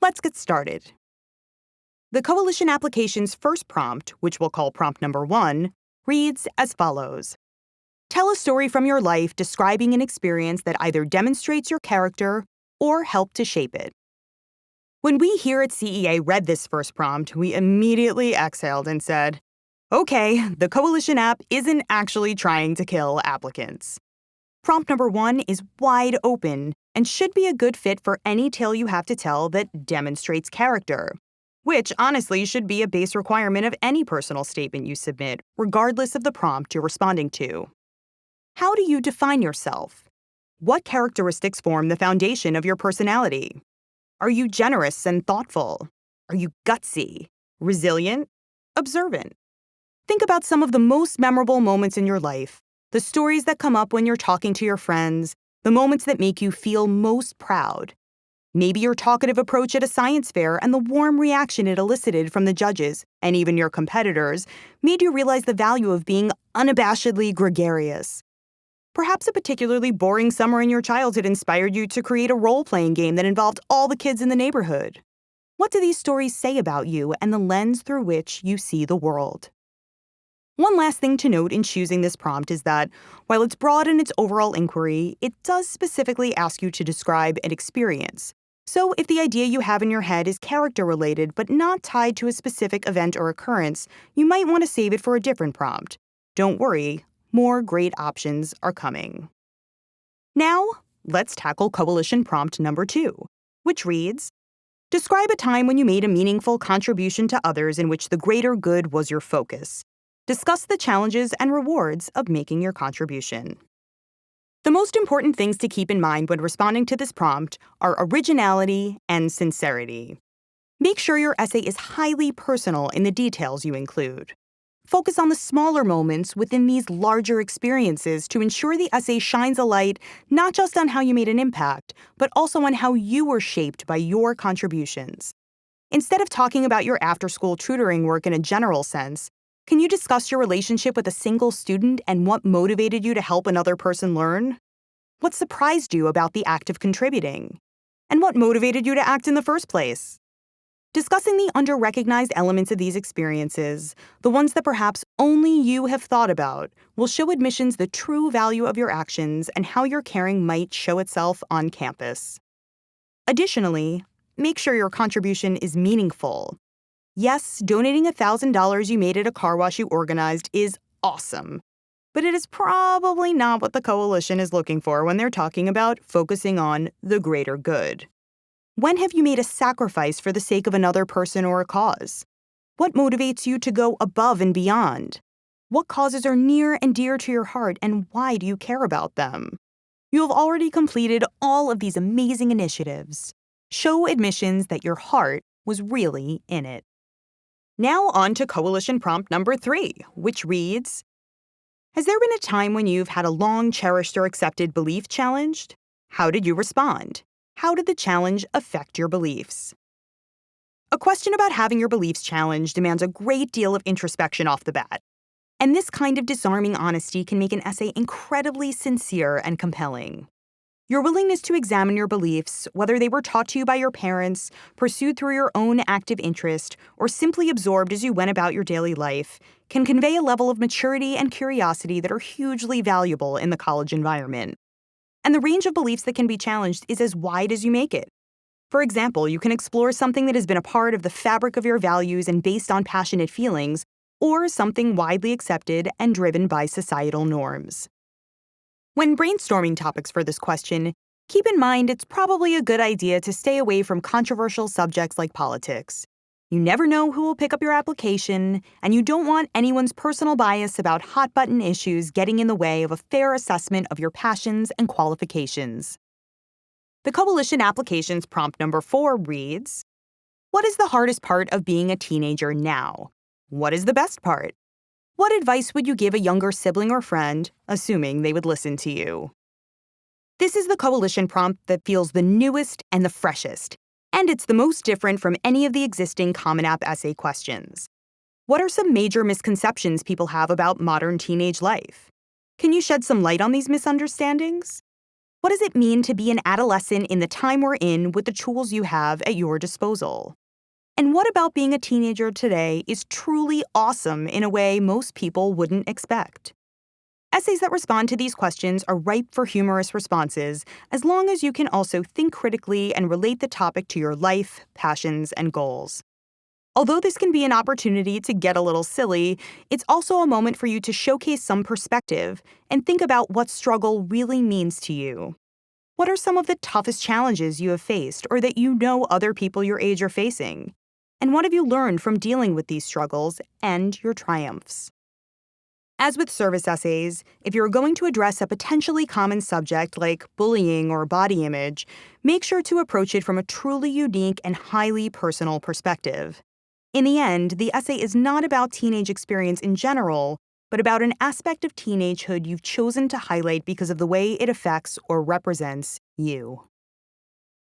Let's get started. The Coalition application's first prompt, which we'll call prompt number 1, reads as follows. Tell a story from your life describing an experience that either demonstrates your character or helped to shape it. When we here at CEA read this first prompt, we immediately exhaled and said, okay, the Coalition app isn't actually trying to kill applicants. Prompt number 1 is wide open and should be a good fit for any tale you have to tell that demonstrates character, which honestly should be a base requirement of any personal statement you submit, regardless of the prompt you're responding to. How do you define yourself? What characteristics form the foundation of your personality? Are you generous and thoughtful? Are you gutsy, resilient, observant? Think about some of the most memorable moments in your life, the stories that come up when you're talking to your friends, the moments that make you feel most proud. Maybe your talkative approach at a science fair and the warm reaction it elicited from the judges, and even your competitors, made you realize the value of being unabashedly gregarious. Perhaps a particularly boring summer in your childhood inspired you to create a role-playing game that involved all the kids in the neighborhood. What do these stories say about you and the lens through which you see the world? One last thing to note in choosing this prompt is that, while it's broad in its overall inquiry, it does specifically ask you to describe an experience. So if the idea you have in your head is character-related but not tied to a specific event or occurrence, you might want to save it for a different prompt. Don't worry, more great options are coming. Now, let's tackle Coalition prompt number 2, which reads, describe a time when you made a meaningful contribution to others in which the greater good was your focus. Discuss the challenges and rewards of making your contribution. The most important things to keep in mind when responding to this prompt are originality and sincerity. Make sure your essay is highly personal in the details you include. Focus on the smaller moments within these larger experiences to ensure the essay shines a light not just on how you made an impact, but also on how you were shaped by your contributions. Instead of talking about your after-school tutoring work in a general sense, can you discuss your relationship with a single student and what motivated you to help another person learn? What surprised you about the act of contributing? And what motivated you to act in the first place? Discussing the under-recognized elements of these experiences, the ones that perhaps only you have thought about, will show admissions the true value of your actions and how your caring might show itself on campus. Additionally, make sure your contribution is meaningful. Yes, donating $1,000 you made at a car wash you organized is awesome, but it is probably not what the Coalition is looking for when they're talking about focusing on the greater good. When have you made a sacrifice for the sake of another person or a cause? What motivates you to go above and beyond? What causes are near and dear to your heart, and why do you care about them? You have already completed all of these amazing initiatives. Show admissions that your heart was really in it. Now on to Coalition prompt number 3, which reads, has there been a time when you've had a long cherished or accepted belief challenged? How did you respond? How did the challenge affect your beliefs? A question about having your beliefs challenged demands a great deal of introspection off the bat. And this kind of disarming honesty can make an essay incredibly sincere and compelling. Your willingness to examine your beliefs, whether they were taught to you by your parents, pursued through your own active interest, or simply absorbed as you went about your daily life, can convey a level of maturity and curiosity that are hugely valuable in the college environment. And the range of beliefs that can be challenged is as wide as you make it. For example, you can explore something that has been a part of the fabric of your values and based on passionate feelings, or something widely accepted and driven by societal norms. When brainstorming topics for this question, keep in mind it's probably a good idea to stay away from controversial subjects like politics. You never know who will pick up your application, and you don't want anyone's personal bias about hot-button issues getting in the way of a fair assessment of your passions and qualifications. The Coalition application's prompt number 4 reads, what is the hardest part of being a teenager now? What is the best part? What advice would you give a younger sibling or friend, assuming they would listen to you? This is the Coalition prompt that feels the newest and the freshest, and it's the most different from any of the existing Common App essay questions. What are some major misconceptions people have about modern teenage life? Can you shed some light on these misunderstandings? What does it mean to be an adolescent in the time we're in with the tools you have at your disposal? And what about being a teenager today is truly awesome in a way most people wouldn't expect? Essays that respond to these questions are ripe for humorous responses, as long as you can also think critically and relate the topic to your life, passions, and goals. Although this can be an opportunity to get a little silly, it's also a moment for you to showcase some perspective and think about what struggle really means to you. What are some of the toughest challenges you have faced or that you know other people your age are facing? And what have you learned from dealing with these struggles and your triumphs? As with service essays, if you're going to address a potentially common subject like bullying or body image, make sure to approach it from a truly unique and highly personal perspective. In the end, the essay is not about teenage experience in general, but about an aspect of teenagehood you've chosen to highlight because of the way it affects or represents you.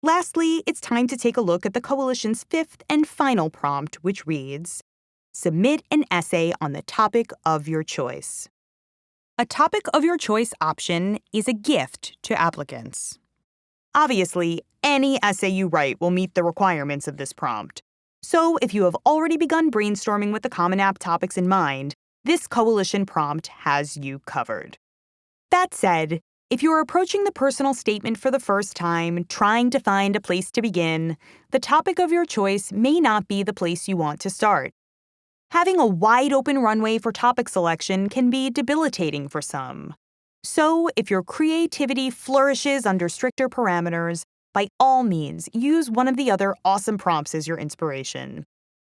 Lastly, it's time to take a look at the Coalition's fifth and final prompt, which reads, submit an essay on the topic of your choice. A topic of your choice option is a gift to applicants. Obviously, any essay you write will meet the requirements of this prompt. So if you have already begun brainstorming with the Common App topics in mind, this Coalition prompt has you covered. That said, if you are approaching the personal statement for the first time, trying to find a place to begin, the topic of your choice may not be the place you want to start. Having a wide-open runway for topic selection can be debilitating for some. So, if your creativity flourishes under stricter parameters, by all means, use one of the other awesome prompts as your inspiration.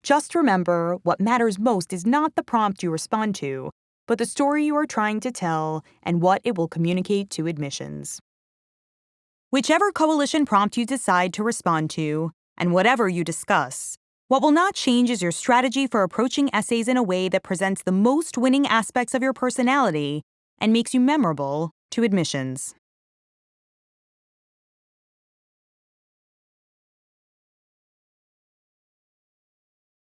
Just remember, what matters most is not the prompt you respond to, but the story you are trying to tell and what it will communicate to admissions. Whichever Coalition prompt you decide to respond to, and whatever you discuss, what will not change is your strategy for approaching essays in a way that presents the most winning aspects of your personality and makes you memorable to admissions.